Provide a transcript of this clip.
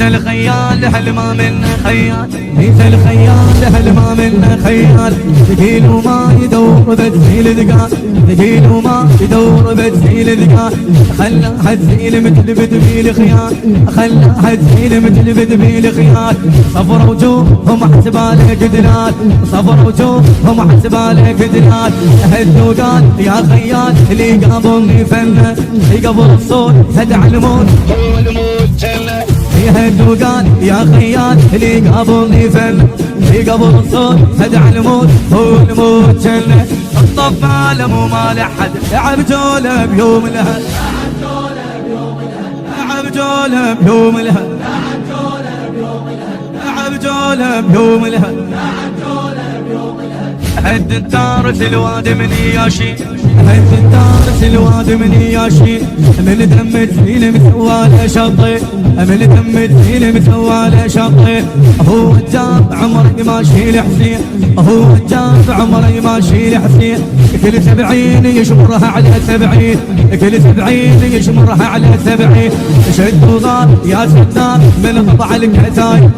الخيال هل ما منه خيال، ليس الخيال هل ما منه خيال، ثقيل وما يدور بتزيل ذقال، ثقيل وما يدور بتزيل ذقال، خلاها تزيل مثل بتبيل خيال، خلاها تزيل مثل بتبيل خيال، صفر وجوههم حسباله دلال، صفر وجوههم حسباله دلال، هد وقال يا خيال اللي قبل فنه، قبل الصوت هدع الموت هو الموت جنه، يهد وقال يا خيال اللي قبل فنه، قبل الصوت هدع الموت هو الموت جنه، الطف عالم وما لحد لعب جوله بيوم الهد، لعب جوله بيوم الهد، لعب جوله بيوم الهد، هد الدارس الواد من ياشي، هد الدارس الواد من ياشي، من دم تزيل مسواله شطي، من دم تزيل مسواله شطي، هو الجاب عمري ما شيل حسين، هو الجاب عمري ما شيل حسين، كل 70 يشمرها على 70، كل 70 يشمرها على 70، شد وغار يا ستار من قطع الكتاي.